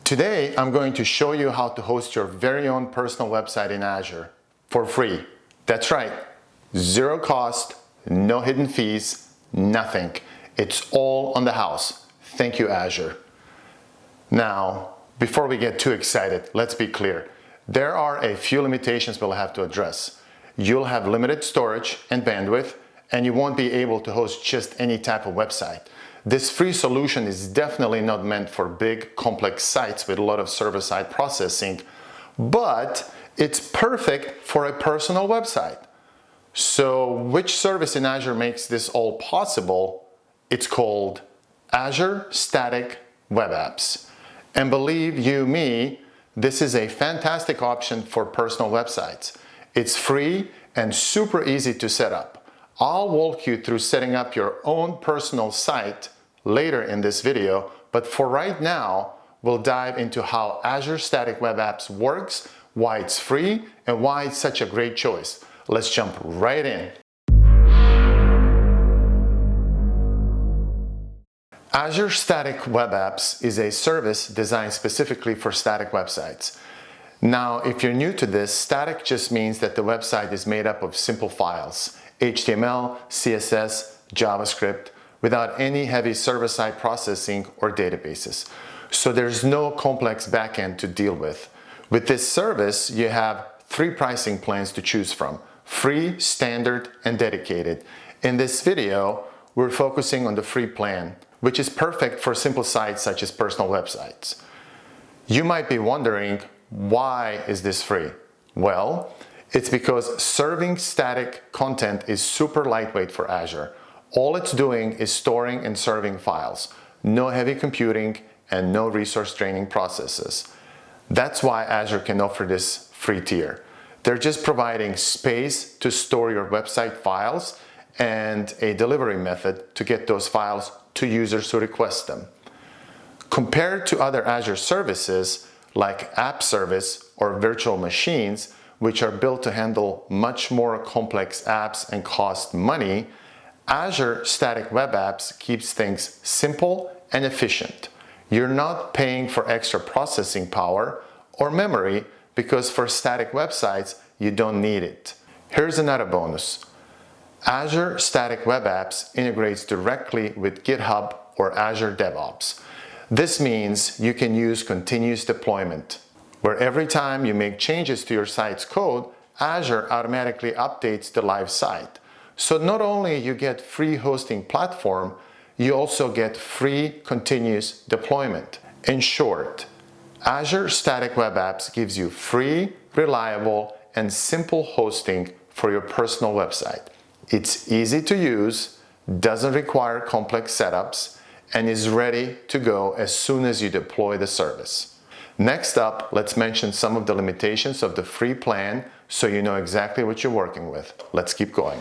Today, I'm going to show you how to host your very own personal website in Azure for free. That's right, zero cost, no hidden fees, nothing. It's all on the house. Thank you, Azure. Now, before we get too excited, let's be clear. There are a few limitations we'll have to address. You'll have limited storage and bandwidth, and you won't be able to host just any type of website. This free solution is definitely not meant for big, complex sites with a lot of server-side processing, but it's perfect for a personal website. So which service in Azure makes this all possible? It's called Azure Static Web Apps. And believe you me, this is a fantastic option for personal websites. It's free and super easy to set up. I'll walk you through setting up your own personal site later in this video, but for right now, we'll dive into how Azure Static Web Apps works, why it's free, and why it's such a great choice. Let's jump right in. Azure Static Web Apps is a service designed specifically for static websites. Now, if you're new to this, static just means that the website is made up of simple files, HTML, CSS, JavaScript, without any heavy server-side processing or databases. So there's no complex backend to deal with. With this service, you have 3 pricing plans to choose from: free, standard, and dedicated. In this video, we're focusing on the free plan, which is perfect for simple sites such as personal websites. You might be wondering, why is this free? Well, it's because serving static content is super lightweight for Azure. All it's doing is storing and serving files. No heavy computing and no resource draining processes. That's why Azure can offer this free tier. They're just providing space to store your website files and a delivery method to get those files to users who request them. Compared to other Azure services like App Service or virtual machines, which are built to handle much more complex apps and cost money, Azure Static Web Apps keeps things simple and efficient. You're not paying for extra processing power or memory because for static websites, you don't need it. Here's another bonus. Azure Static Web Apps integrates directly with GitHub or Azure DevOps. This means you can use continuous deployment, where every time you make changes to your site's code, Azure automatically updates the live site. So not only you get free hosting platform, you also get free continuous deployment. In short, Azure Static Web Apps gives you free, reliable, and simple hosting for your personal website. It's easy to use, doesn't require complex setups, and is ready to go as soon as you deploy the service. Next up, let's mention some of the limitations of the free plan so you know exactly what you're working with. Let's keep going.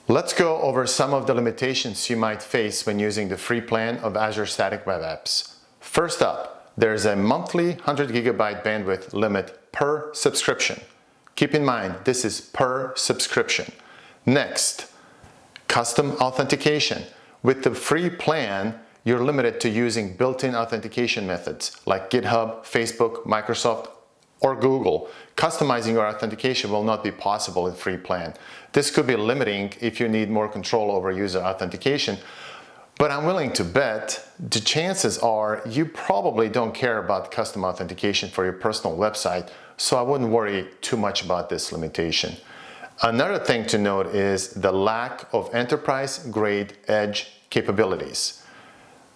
Let's go over some of the limitations you might face when using the free plan of Azure Static Web Apps. First up, there's a monthly 100 GB bandwidth limit per subscription. Keep in mind, this is per subscription. Next, custom authentication. With the free plan, you're limited to using built-in authentication methods like GitHub, Facebook, Microsoft, or Google. Customizing your authentication will not be possible in free plan. This could be limiting if you need more control over user authentication, but I'm willing to bet the chances are you probably don't care about custom authentication for your personal website, so I wouldn't worry too much about this limitation. Another thing to note is the lack of enterprise-grade edge capabilities.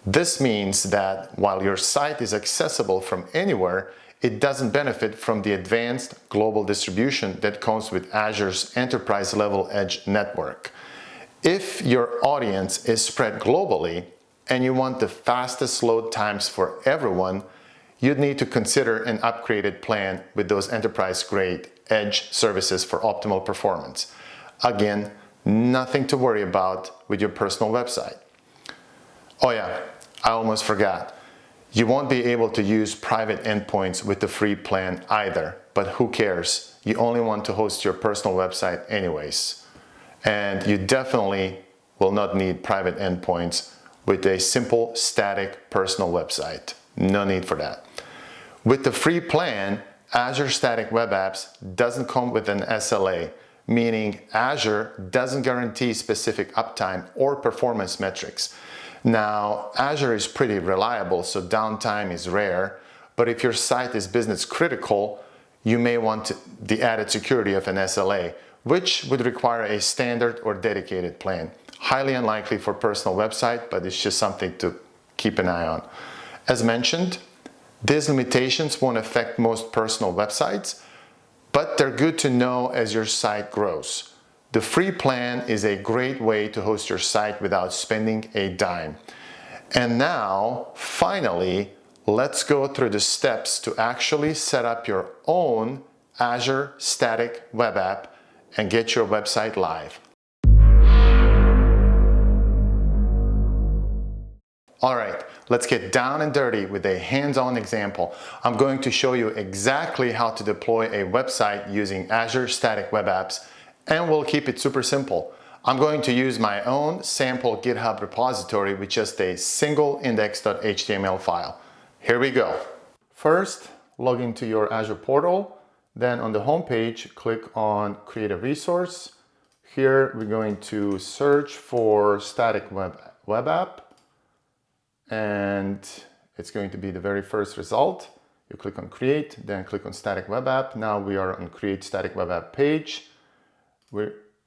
This means that while your site is accessible from anywhere, it doesn't benefit from the advanced global distribution that comes with Azure's enterprise-level edge network. If your audience is spread globally and you want the fastest load times for everyone, you'd need to consider an upgraded plan with those enterprise-grade edge services for optimal performance. Again, nothing to worry about with your personal website. Oh yeah, I almost forgot. You won't be able to use private endpoints with the free plan either, but who cares? You only want to host your personal website anyways. And you definitely will not need private endpoints with a simple static personal website. No need for that. With the free plan, Azure Static Web Apps doesn't come with an SLA, meaning Azure doesn't guarantee specific uptime or performance metrics. Now, Azure is pretty reliable, so downtime is rare, but if your site is business critical, you may want the added security of an SLA, which would require a standard or dedicated plan. Highly unlikely for personal website, but it's just something to keep an eye on. As mentioned, these limitations won't affect most personal websites, but they're good to know as your site grows. The free plan is a great way to host your site without spending a dime. And now, finally, let's go through the steps to actually set up your own Azure Static Web App and get your website live. All right, let's get down and dirty with a hands-on example. I'm going to show you exactly how to deploy a website using Azure Static Web Apps, and we'll keep it super simple. I'm going to use my own sample GitHub repository with just a single index.html file. Here we go. First, log into your Azure portal. Then on the home page, click on Create a Resource. Here, we're going to search for Static Web App. And it's going to be the very first result. You click on Create, then click on Static Web App. Now we are on Create Static Web App page.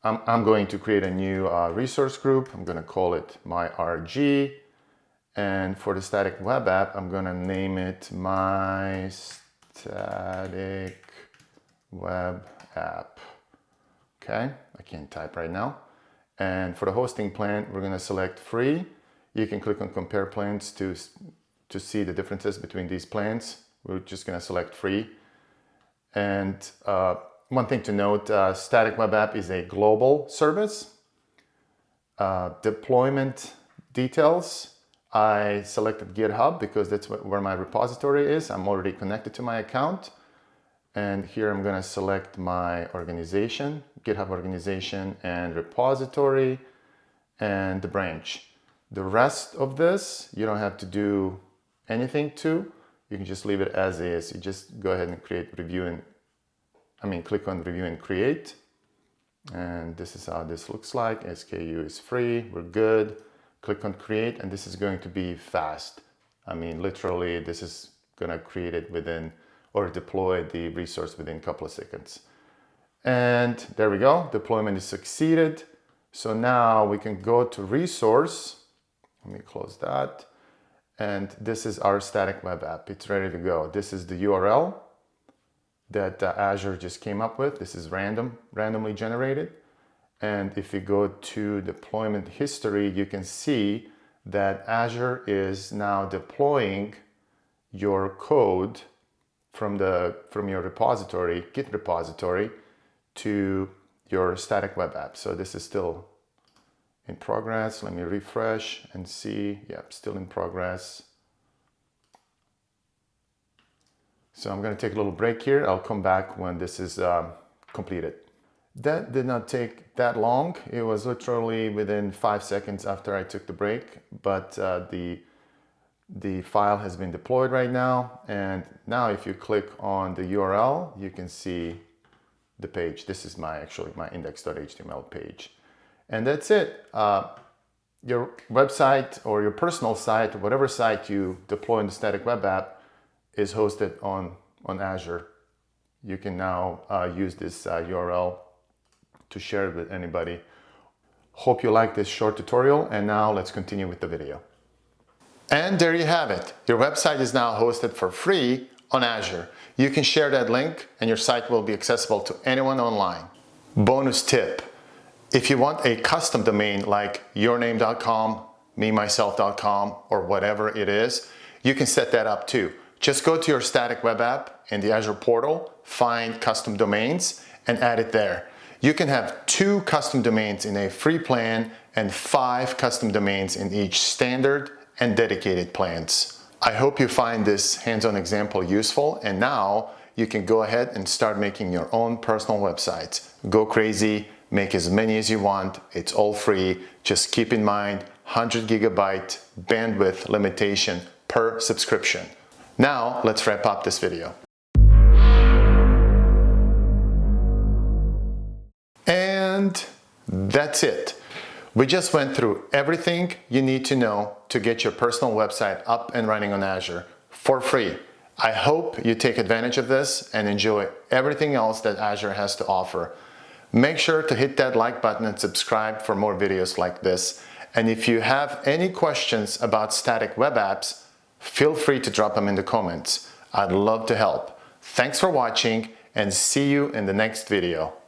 I'm going to create a new resource group. I'm going to call it my RG. And for the static web app, I'm going to name it my static web app. Okay, I can't type right now. And for the hosting plan, we're going to select free. You can click on compare plans to see the differences between these plans. We're just going to select free. And one thing to note, Static Web App is a global service. Deployment details, I selected GitHub because that's where my repository is. I'm already connected to my account. And here I'm going to select my organization, GitHub organization and repository and the branch. The rest of this, you don't have to do anything to. You can just leave it as is. You just go ahead and click on review and create. And this is how this looks like. SKU is free. We're good. Click on create, and this is going to be fast. Literally, this is going to create it within or deploy the resource within a couple of seconds. And there we go. Deployment is succeeded. So now we can go to resource. Let me close that. And this is our static web app. It's ready to go. This is the URL that Azure just came up with. This is randomly generated. And if you go to deployment history, you can see that Azure is now deploying your code from your repository, Git repository, to your static web app. So this is still in progress. Let me refresh and see. Yep, still in progress. So I'm going to take a little break here. I'll come back when this is completed. That did not take that long. It was literally within 5 seconds after I took the break, but the file has been deployed right now. And now if you click on the URL, you can see the page. This is my index.html page. And that's it. Your website or your personal site, whatever site you deploy in the static web app, is hosted on Azure. You can now use this URL to share it with anybody. Hope you like this short tutorial, and now let's continue with the video. And there you have it. Your website is now hosted for free on Azure. You can share that link and your site will be accessible to anyone online. Bonus tip: if you want a custom domain like yourname.com, memyself.com, or whatever it is, you can set that up too. Just go to your static web app in the Azure portal, find custom domains, and add it there. You can have 2 custom domains in a free plan and 5 custom domains in each standard and dedicated plans. I hope you find this hands-on example useful, and now you can go ahead and start making your own personal websites. Go crazy, make as many as you want. It's all free. Just keep in mind 100 gigabyte bandwidth limitation per subscription. Now let's wrap up this video. And that's it. We just went through everything you need to know to get your personal website up and running on Azure for free. I hope you take advantage of this and enjoy everything else that Azure has to offer. Make sure to hit that like button and subscribe for more videos like this. And if you have any questions about static web apps, feel free to drop them in the comments. I'd love to help. Thanks for watching and see you in the next video.